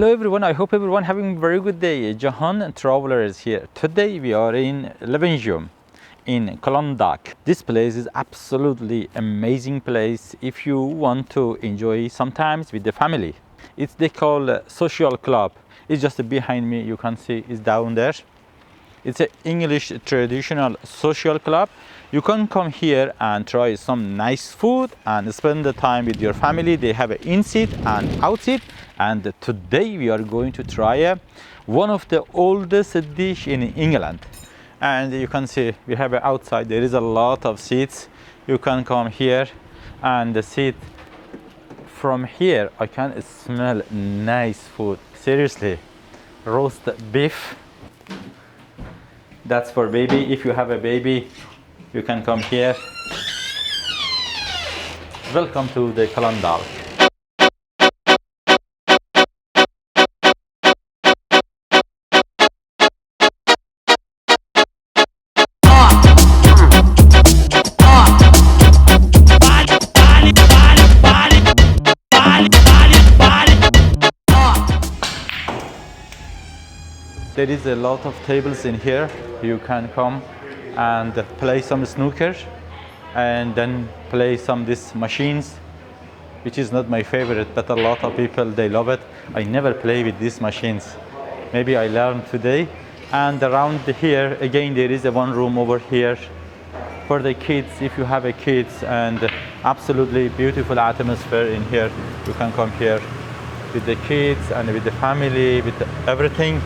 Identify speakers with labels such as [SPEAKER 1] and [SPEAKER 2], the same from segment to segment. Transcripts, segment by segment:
[SPEAKER 1] Hello everyone, I hope everyone having a very good day. Jahan Traveler is here. Today we are in Belgium, in Klondike. This place is absolutely amazing place if you want to enjoy sometimes with the family. It's they call social club. It's just behind me, you can see it's down there. It's an English traditional social club. You can come here and try some nice food and spend the time with your family. They have an in-seat and out-seat. And today we are going to try one of the oldest dish in England. And you can see we have outside, there is a lot of seats. You can come here and sit. From here, I can smell nice food. Seriously, roast beef. That's for baby. If you have a baby, you can come here. Welcome to the Klondike. There is a lot of tables in here. You can come and play some snooker and then play some these machines, which is not my favorite, but a lot of people, they love it. I never play with these machines. Maybe I learned today. And around here, again, there is a one room over here for the kids. If you have a kids, and absolutely beautiful atmosphere in here. You can come here with the kids and with the family, with everything.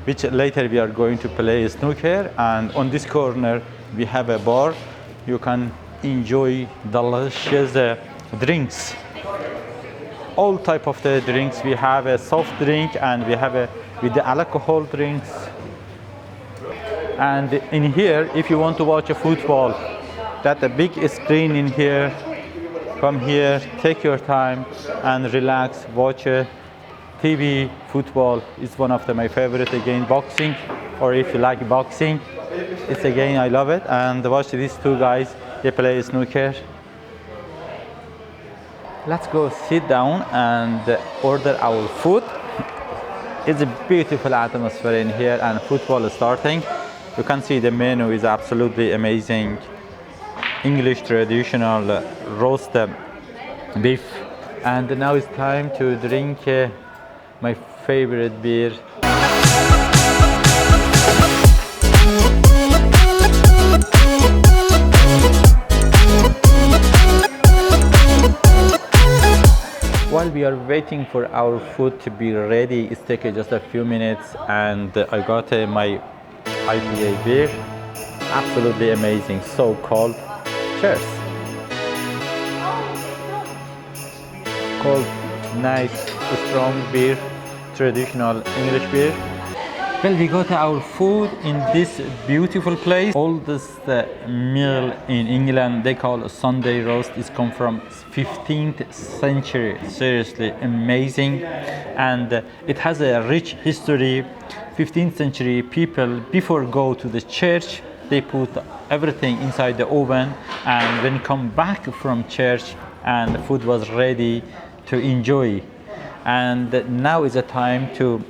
[SPEAKER 1] Which later we are going to play snooker, and on this corner we have a bar. You can enjoy delicious drinks, all type of the drinks. We have a soft drink and we have with the alcohol drinks. And in here, if you want to watch a football, that a big screen in here. Come here, take your time and relax, watch TV. Football is one of my favorite. Again, boxing, or if you like boxing, it's again I love it. And watch these two guys, they play snooker. Let's go sit down and order our food. It's a beautiful atmosphere in here, and football is starting. You can see the menu is absolutely amazing. English traditional roast beef. And now it's time to drink my favorite beer. While we are waiting for our food to be ready, it's taken just a few minutes, and I got my IPA beer. Absolutely amazing, so cold. Cheers. Cold, nice, strong beer, traditional English beer. Well, we got our food in this beautiful place. Oldest meal in England, they call Sunday roast. It's come from 15th century. Seriously amazing, and it has a rich history. 15th century people, before go to the church, they put everything inside the oven, and when come back from church, and the food was ready to enjoy. And now is the time to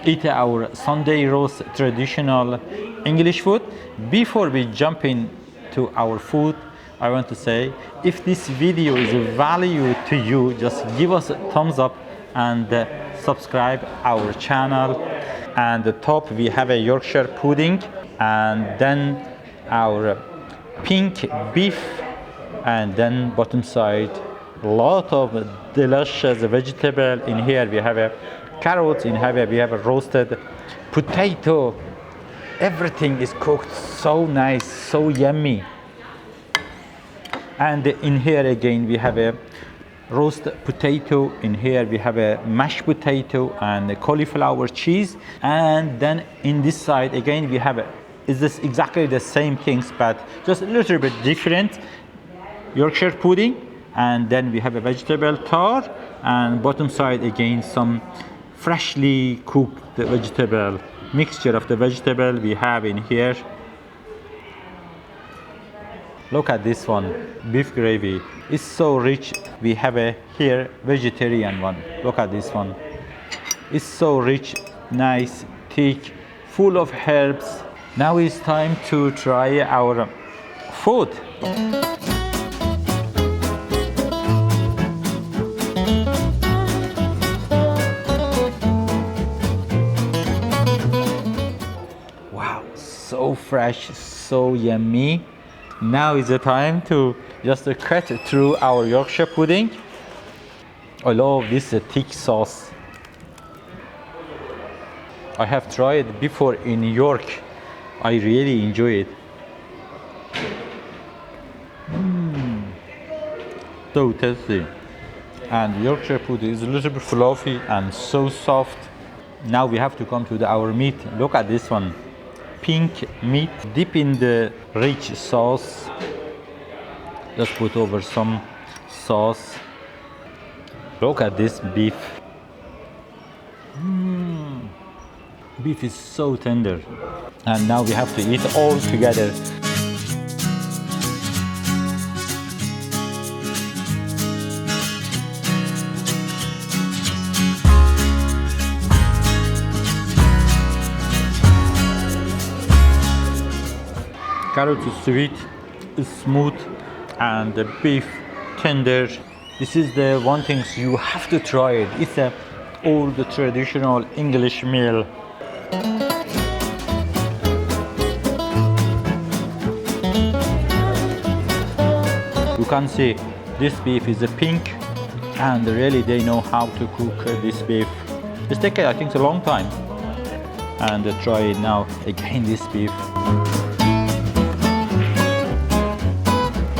[SPEAKER 1] eat our Sunday roast, traditional English food. Before we jump into our food, I want to say, if this video is of value to you, just give us a thumbs up and subscribe our channel. And the top we have a Yorkshire pudding, and then our pink beef, and then bottom side lot of delicious vegetable. In here we have a carrots, in here we have a roasted potato. Everything is cooked so nice, so yummy. And in here again we have a roast potato. In here we have a mashed potato and a cauliflower cheese. And then in this side again we have is this exactly the same things, but just a little bit different. Yorkshire pudding. And then we have a vegetable tart, and bottom side again some freshly cooked vegetable, mixture of the vegetable we have in here. Look at this one, beef gravy. It's so rich. We have a here vegetarian one. Look at this one. It's so rich, nice, thick, full of herbs. Now it's time to try our food. Wow, so fresh, so yummy. Now is the time to just cut through our Yorkshire pudding. I love this thick sauce. I have tried it before in New York. I really enjoy it. So tasty. And Yorkshire pudding is a little bit fluffy and so soft. Now we have to come to our meat. Look at this one. Pink meat, dip in the rich sauce. Just put over some sauce. Look at this beef. Beef is so tender. And now we have to eat all together. Carrot is sweet, is smooth, and the beef tender. This is the one thing you have to try it. It's a old traditional English meal. You can see this beef is a pink, and really they know how to cook this beef. It's taken, I think, a long time. And try it now again, this beef.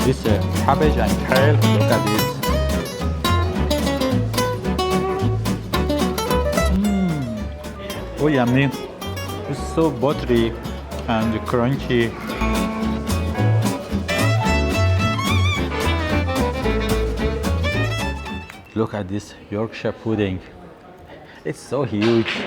[SPEAKER 1] This cabbage and kale, look at this. Oh yummy. It's so buttery and crunchy. Look at this Yorkshire pudding. It's so huge.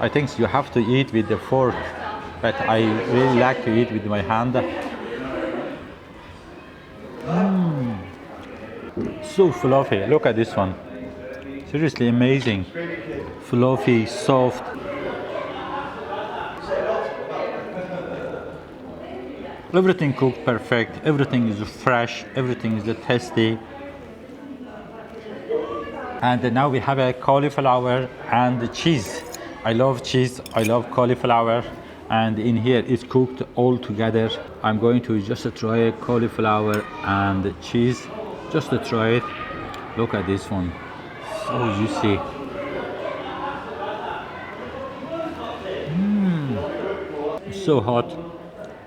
[SPEAKER 1] I think you have to eat with the fork, but I really like to eat with my hand. So fluffy. Look at this one. Seriously amazing. Fluffy, soft. Everything cooked perfect. Everything is fresh. Everything is tasty. And now we have a cauliflower and cheese. I love cheese, I love cauliflower, and in here it's cooked all together. I'm going to just try cauliflower and cheese, just to try it. Look at this one, so juicy. So hot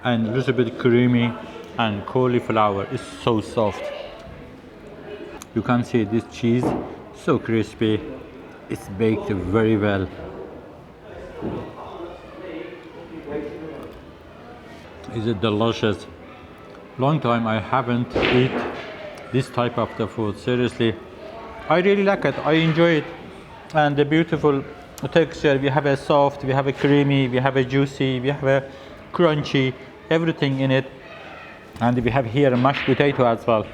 [SPEAKER 1] and a little bit creamy, and cauliflower is so soft. You can see this cheese, so crispy. It's baked very well. Is it delicious? Long time I haven't eat this type of the food. Seriously, I really like it. I enjoy it, and the beautiful texture. We have a soft, we have a creamy, we have a juicy, we have a crunchy, everything in it. And we have here a mashed potato as well.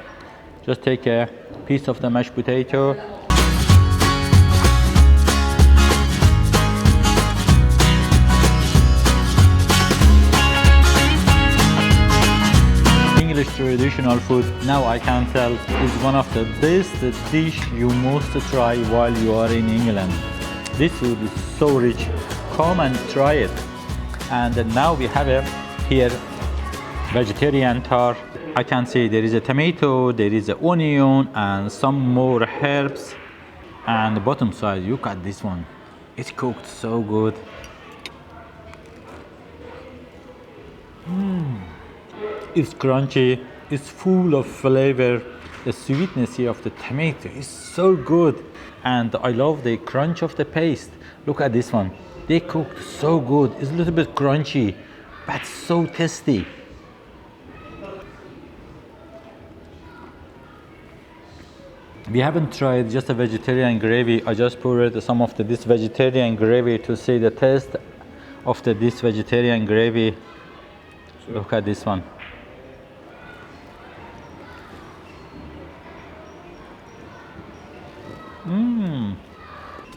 [SPEAKER 1] Just take a piece of the mashed potato. English traditional food, now I can tell, is one of the best dish you must try while you are in England. This food is so rich. Come and try it. And now we have here vegetarian tar. I can see there is a tomato, there is an onion, and some more herbs. And the bottom side, look at this one. It's cooked so good. It's crunchy, it's full of flavor. The sweetness here of the tomato is so good. And I love the crunch of the paste. Look at this one. They cooked so good. It's a little bit crunchy, but so tasty. We haven't tried just a vegetarian gravy. I just poured some of this vegetarian gravy to see the taste of this vegetarian gravy. Look at this one.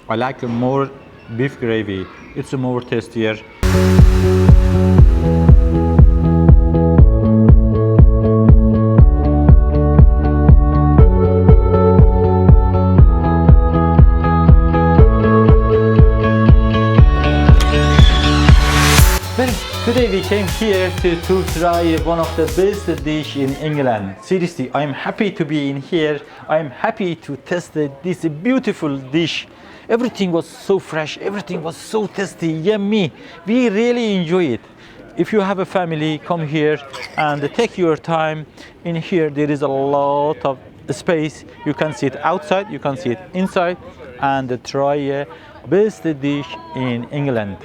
[SPEAKER 1] I like more beef gravy. It's more tastier. Today we came here to try one of the best dish in England. Seriously, I'm happy to be in here. I'm happy to test this beautiful dish. Everything was so fresh, everything was so tasty, yummy. We really enjoy it. If you have a family, come here and take your time. In here there is a lot of space. You can sit outside, you can sit inside and try best dish in England.